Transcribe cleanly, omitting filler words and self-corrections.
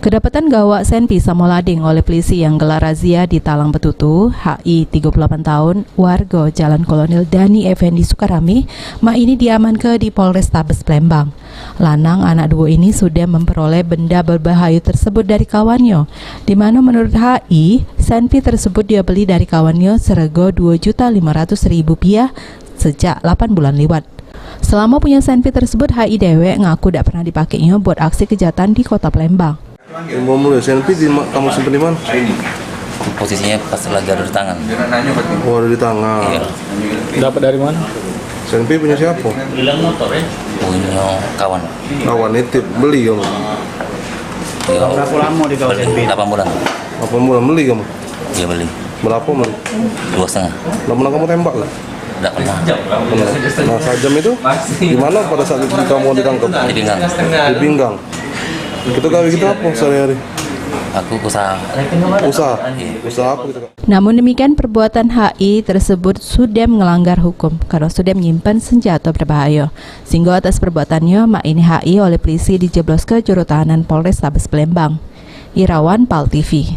Kedapatan gawak Senpi Samolading oleh polisi yang gelar razia di Talang Betutu, HI 38 tahun, warga Jalan Kolonel Dani Effendi Sukarami, mak ini diamankan di Polrestabes Palembang. Lanang anak dua ini sudah memperoleh benda berbahaya tersebut dari kawannya, di mana menurut HI, Senpi tersebut dia beli dari kawannya serego Rp2.500.000 sejak 8 bulan lewat. Selama punya Senpi tersebut, HI dewek ngaku tidak pernah dipakainya buat aksi kejahatan di kota Palembang. Senpi kamu simpen di mana? Posisinya pas lagi ada di tangan. Oh, ada di tangan. Iya. Dapat dari mana? Senpi punya siapa? Punya kawan. Kawan nitip beli kamu. Iya. Berapa lama di kawasan Senpi? 8 bulan. Apa mulai beli kamu? Dia beli. Berapa beli? 2,5. Lama kamu tembak lah? Tidak pernah. Nah, sajam itu di mana pada saat itu kamu ditangkap? Di pinggang. Di pinggang. Itu kali kita apa sehari-hari? Aku usaha. Usaha apa gitu? Namun demikian, perbuatan HI tersebut sudah melanggar hukum karena sudah menyimpan senjata berbahaya. Sehingga atas perbuatannya, mak ini HI oleh polisi dijeblos ke juru tahanan Polrestabes Palembang. Irawan, PAL TV.